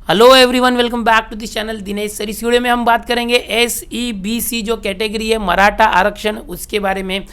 Hello everyone, welcome back to this channel Dinesh sir. इस video में हम बात करेंगे SEBC जो कैटेगरी है मराठा आरक्षण, उसके बारे में।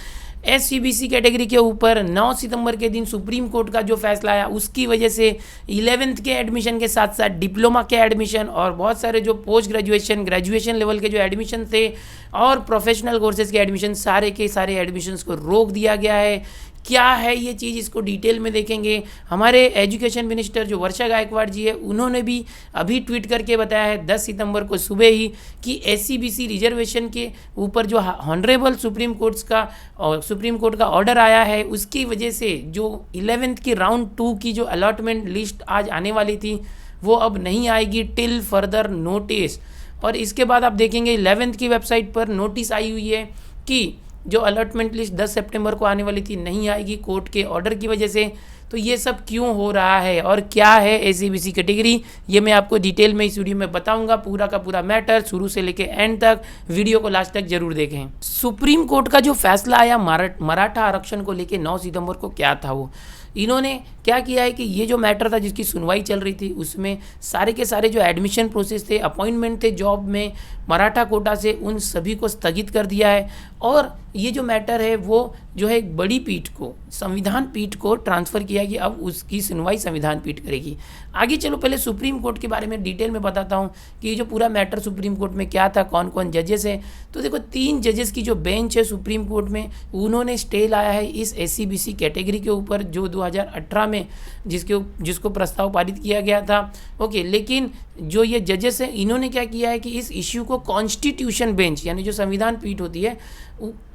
SEBC कैटेगरी के ऊपर 9 सितंबर के दिन सुप्रीम कोर्ट का जो फैसला आया, उसकी वजह से 11th के एडमिशन के साथ साथ डिप्लोमा के एडमिशन और बहुत सारे जो पोस्ट ग्रेजुएशन ग्रेजुएशन लेवल के जो एडमिशन थे और प्रोफेशनल कोर्सेज के एडमिशन, सारे के सारे एडमिशन्स को रोक दिया गया है। क्या है ये चीज़, इसको डिटेल में देखेंगे। हमारे एजुकेशन मिनिस्टर जो वर्षा गायकवाड़ जी है, उन्होंने भी अभी ट्वीट करके बताया है 10 सितंबर को सुबह ही कि SEBC रिजर्वेशन के ऊपर जो ऑनरेबल सुप्रीम कोर्ट का ऑर्डर आया है, उसकी वजह से जो 11th की राउंड 2 की जो अलॉटमेंट लिस्ट आज आने वाली थी वो अब नहीं आएगी टिल फर्दर नोटिस। और इसके बाद आप देखेंगे 11th की वेबसाइट पर नोटिस आई हुई है कि जो अलॉटमेंट लिस्ट 10 सितंबर को आने वाली थी नहीं आएगी कोर्ट के ऑर्डर की वजह से। तो ये सब क्यों हो रहा है और क्या है SEBC कैटेगरी, ये मैं आपको डिटेल में इस वीडियो में बताऊंगा। पूरा का पूरा मैटर शुरू से लेके एंड तक, वीडियो को लास्ट तक जरूर देखें। सुप्रीम कोर्ट का जो फैसला आया मराठा आरक्षण को लेके 9 सितंबर को, क्या था वो, इन्होंने क्या किया है कि ये जो मैटर था जिसकी सुनवाई चल रही थी, उसमें सारे के सारे जो एडमिशन प्रोसेस थे, अपॉइंटमेंट थे जॉब में मराठा कोटा से, उन सभी को स्थगित कर दिया है। और ये जो मैटर है वो जो है एक बड़ी पीठ को, संविधान पीठ को ट्रांसफ़र किया कि अब उसकी सुनवाई संविधान पीठ करेगी। आगे चलो पहले सुप्रीम कोर्ट के बारे में डिटेल में बताता हूँ कि ये जो पूरा मैटर सुप्रीम कोर्ट में क्या था, कौन कौन जजेस है। तो देखो 3 जजेस की जो बेंच है सुप्रीम कोर्ट में, उन्होंने स्टे लाया है इस SEBC कैटेगरी के ऊपर जो 2018 में जिसको प्रस्ताव पारित किया गया था। ओके, लेकिन जो ये जजेस हैं, इन्होंने क्या किया है कि इस इश्यू को कॉन्स्टिट्यूशन बेंच यानी जो संविधान पीठ होती है,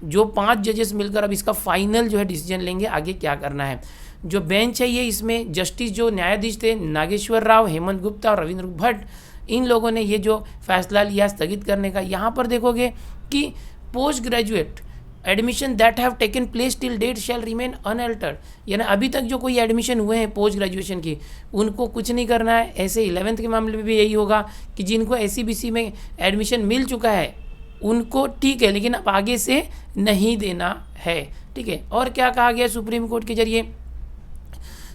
जो 5 जजेस मिलकर अब इसका फाइनल जो है डिसीजन लेंगे आगे क्या करना है। जो बेंच है ये, इसमें जस्टिस जो न्यायाधीश थे नागेश्वर राव, हेमंत गुप्ता और रविंद्र भट्ट, इन लोगों ने ये जो फैसला लिया स्थगित करने का। यहाँ पर देखोगे कि post graduate admission that have taken place till date shall remain unaltered, यानी अभी तक जो कोई एडमिशन हुए हैं पोस्ट ग्रेजुएशन की, उनको कुछ नहीं करना है। ऐसे 11th के मामले में भी यही होगा कि जिनको SEBC में एडमिशन मिल चुका है उनको ठीक है, लेकिन अब आगे से नहीं देना है। ठीक है, और क्या कहा गया सुप्रीम कोर्ट के जरिए।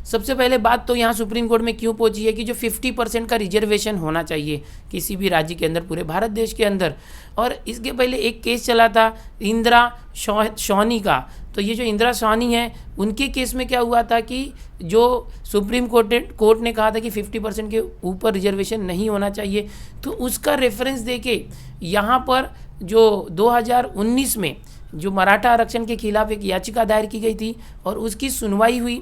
सबसे पहले बात तो यहाँ सुप्रीम कोर्ट में क्यों पहुंची है कि जो 50% का रिजर्वेशन होना चाहिए किसी भी राज्य के अंदर, पूरे भारत देश के अंदर। और इसके पहले एक केस चला था इंदिरा सोनी का। तो ये जो इंदिरा सोनी है, उनके केस में क्या हुआ था कि जो सुप्रीम कोर्ट ने कहा था कि 50% के ऊपर रिजर्वेशन नहीं होना चाहिए, तो उसका रेफरेंस देके यहाँ पर जो 2019 में जो मराठा आरक्षण के खिलाफ एक याचिका दायर की गई थी और उसकी सुनवाई हुई।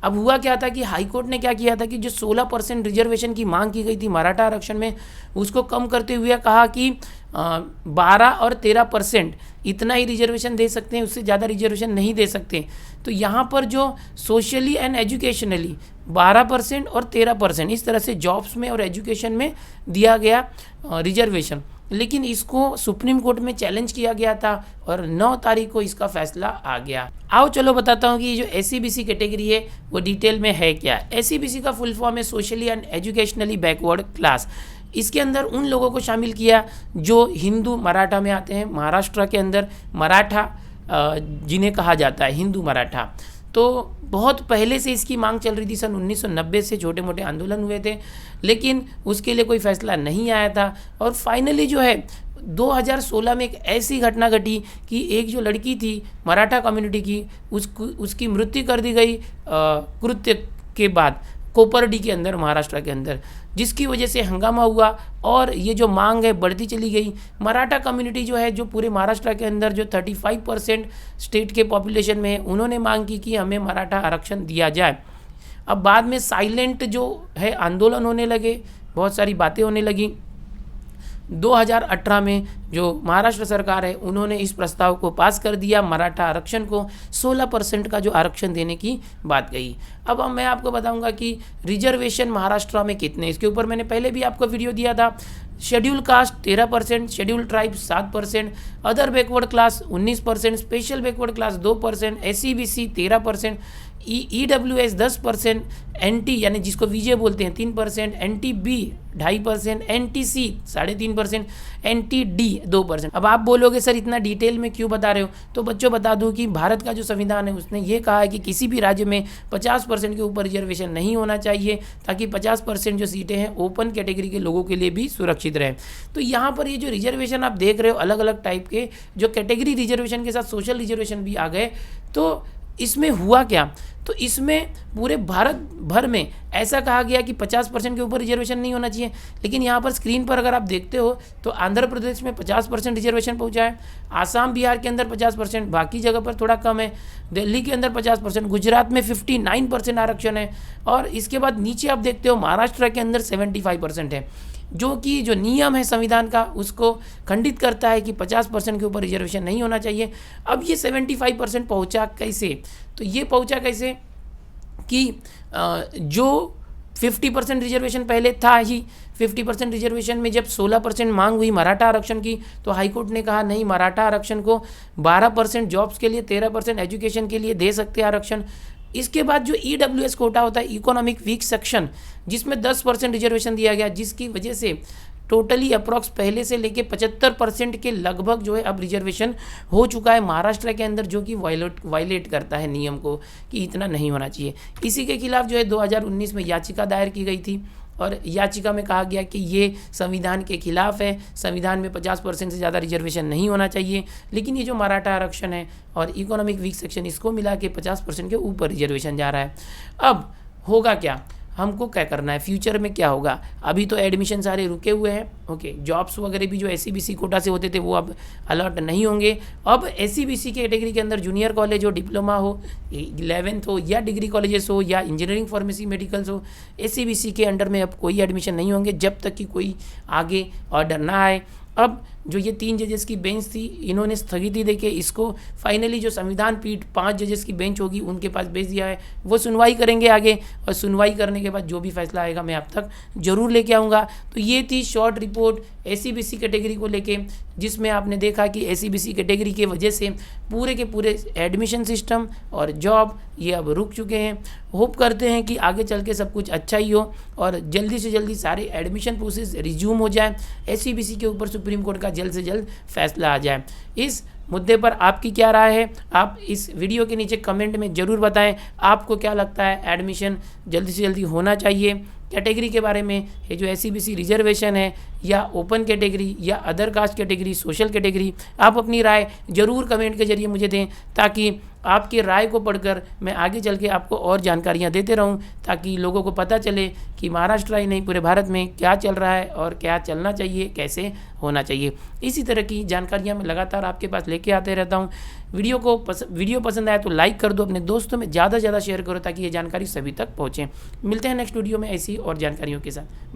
अब हुआ क्या था कि हाई कोर्ट ने क्या किया था कि जो 16% रिजर्वेशन की मांग की गई थी मराठा आरक्षण में, उसको कम करते हुए कहा कि 12 और 13% इतना ही रिजर्वेशन दे सकते हैं, उससे ज़्यादा रिजर्वेशन नहीं दे सकते। तो यहाँ पर जो सोशली एंड एजुकेशनली 12% और 13% इस तरह से जॉब्स में और एजुकेशन में दिया गया रिजर्वेशन, लेकिन इसको सुप्रीम कोर्ट में चैलेंज किया गया था और 9 तारीख को इसका फैसला आ गया। आओ चलो बताता हूँ कि ये जो SEBC कैटेगरी है वो डिटेल में है क्या। SEBC का फुल फॉर्म है socially and educationally backward class. इसके अंदर उन लोगों को शामिल किया जो हिंदू मराठा में आते हैं। महाराष्ट्र के अंदर मराठा जिन्हें कहा जाता है हिंदू मराठा, तो बहुत पहले से इसकी मांग चल रही थी। सन 1990 से छोटे मोटे आंदोलन हुए थे, लेकिन उसके लिए कोई फैसला नहीं आया था। और फाइनली जो है 2016 में एक ऐसी घटना घटी कि एक जो लड़की थी मराठा कम्युनिटी की, उसकी मृत्यु कर दी गई कृत्य के बाद कोपरडी के अंदर, महाराष्ट्र के अंदर, जिसकी वजह से हंगामा हुआ और ये जो मांग है बढ़ती चली गई। मराठा कम्युनिटी जो है, जो पूरे महाराष्ट्र के अंदर जो 35% स्टेट के पॉपुलेशन में है, उन्होंने मांग की कि हमें मराठा आरक्षण दिया जाए। अब बाद में साइलेंट जो है आंदोलन होने लगे, बहुत सारी बातें होने लगी। 2018 में जो महाराष्ट्र सरकार है, उन्होंने इस प्रस्ताव को पास कर दिया, मराठा आरक्षण को 16% का जो आरक्षण देने की बात कही। अब मैं आपको बताऊंगा कि रिजर्वेशन महाराष्ट्र में कितने, इसके ऊपर मैंने पहले भी आपको वीडियो दिया था। Schedule caste 13%, schedule tribe 7%, other backward class 19%, special backward class 2%, SEBC 13%। EWS 10%, NT यानी जिसको VJ बोलते हैं 3%, NTB 2.5%, NTC 3.5%, NTD 2%। अब आप बोलोगे सर इतना डिटेल में क्यों बता रहे हो, तो बच्चों बता दूं कि भारत का जो संविधान है उसने ये कहा है कि किसी भी राज्य में 50% के ऊपर रिजर्वेशन नहीं होना चाहिए, ताकि 50% जो सीटें हैं ओपन कैटेगरी के लोगों के लिए भी सुरक्षित रहें। तो यहाँ पर ये जो रिजर्वेशन आप देख रहे हो अलग अलग टाइप के, जो कैटेगरी रिजर्वेशन के साथ सोशल रिजर्वेशन भी आ गए, तो इसमें हुआ क्या, तो इसमें पूरे भारत भर में ऐसा कहा गया कि 50% के ऊपर रिजर्वेशन नहीं होना चाहिए। लेकिन यहाँ पर स्क्रीन पर अगर आप देखते हो तो आंध्र प्रदेश में 50% रिजर्वेशन पहुँचा है, आसाम बिहार के अंदर 50%, बाकी जगह पर थोड़ा कम है, दिल्ली के अंदर 50%, गुजरात में 59% आरक्षण है, और इसके बाद नीचे आप देखते हो महाराष्ट्र के अंदर 75% है, जो कि जो नियम है संविधान का उसको खंडित करता है कि 50% के ऊपर रिजर्वेशन नहीं होना चाहिए। अब ये 75% पहुंचा कैसे, तो ये पहुंचा कैसे कि जो 50% रिजर्वेशन पहले था ही, 50% रिजर्वेशन में जब 16% मांग हुई मराठा आरक्षण की, तो हाईकोर्ट ने कहा नहीं, मराठा आरक्षण को 12% जॉब्स के लिए, 13% एजुकेशन के लिए दे सकते हैं आरक्षण। इसके बाद जो EWS कोटा होता है, इकोनॉमिक वीक सेक्शन, जिसमें 10% रिजर्वेशन दिया गया, जिसकी वजह से टोटली अप्रॉक्स पहले से लेके 75% के लगभग जो है अब रिजर्वेशन हो चुका है महाराष्ट्र के अंदर, जो कि वायलेट करता है नियम को कि इतना नहीं होना चाहिए। इसी के खिलाफ जो है 2019 में याचिका दायर की गई थी, और याचिका में कहा गया कि ये संविधान के खिलाफ है, संविधान में 50% से ज़्यादा रिजर्वेशन नहीं होना चाहिए। लेकिन ये जो मराठा आरक्षण है और इकोनॉमिक वीक सेक्शन, इसको मिला के 50% के ऊपर रिजर्वेशन जा रहा है। अब होगा क्या, हमको क्या करना है, फ्यूचर में क्या होगा। अभी तो एडमिशन सारे रुके हुए हैं, ओके, जॉब्स वगैरह भी जो SCBC कोटा से होते थे वो अब अलॉट नहीं होंगे। अब SCBC कैटेगरी के अंदर जूनियर कॉलेज हो, डिप्लोमा हो, 11th हो, या डिग्री कॉलेजेस हो, या इंजीनियरिंग फार्मेसी मेडिकल्स हो, SCBC के अंडर में अब कोई एडमिशन नहीं होंगे जब तक कि कोई आगे ऑर्डर ना आए। अब जो ये 3 जजेस की बेंच थी, इन्होंने स्थगिति देके इसको फाइनली जो संविधान पीठ 5 जजेस की बेंच होगी उनके पास भेज दिया है, वो सुनवाई करेंगे आगे, और सुनवाई करने के बाद जो भी फैसला आएगा मैं आप तक जरूर लेके आऊँगा। तो ये थी शॉर्ट रिपोर्ट SCBC कैटेगरी को लेके, जिसमें आपने देखा कि SCBC कैटेगरी के वजह से पूरे के पूरे एडमिशन सिस्टम और जॉब ये अब रुक चुके हैं। होप करते हैं कि आगे चल के सब कुछ अच्छा ही हो और जल्दी से जल्दी सारे एडमिशन प्रोसेस रिज्यूम हो जाए, SCBC के ऊपर सुप्रीम कोर्ट का जल्द से जल्द फैसला आ जाए। इस मुद्दे पर आपकी क्या राय है, आप इस वीडियो के नीचे कमेंट में ज़रूर बताएं। आपको क्या लगता है, एडमिशन जल्दी से जल्दी होना चाहिए कैटेगरी के बारे में, ये जो SCBC रिजर्वेशन है, या ओपन कैटेगरी, या other caste category, social category, आप अपनी राय जरूर कमेंट के जरिए मुझे दें, ताकि आपकी राय को पढ़कर मैं आगे चल के आपको और जानकारियां देते रहूं, ताकि लोगों को पता चले कि महाराष्ट्र ही नहीं पूरे भारत में क्या चल रहा है और क्या चलना चाहिए, कैसे होना चाहिए। इसी तरह की जानकारियां मैं लगातार आपके पास लेके आते रहता हूं। वीडियो पसंद आया तो लाइक कर दो, अपने दोस्तों में ज़्यादा से ज़्यादा शेयर करो ताकि ये जानकारी सभी तक पहुँचे। मिलते हैं नेक्स्ट वीडियो में ऐसी और जानकारियों के साथ।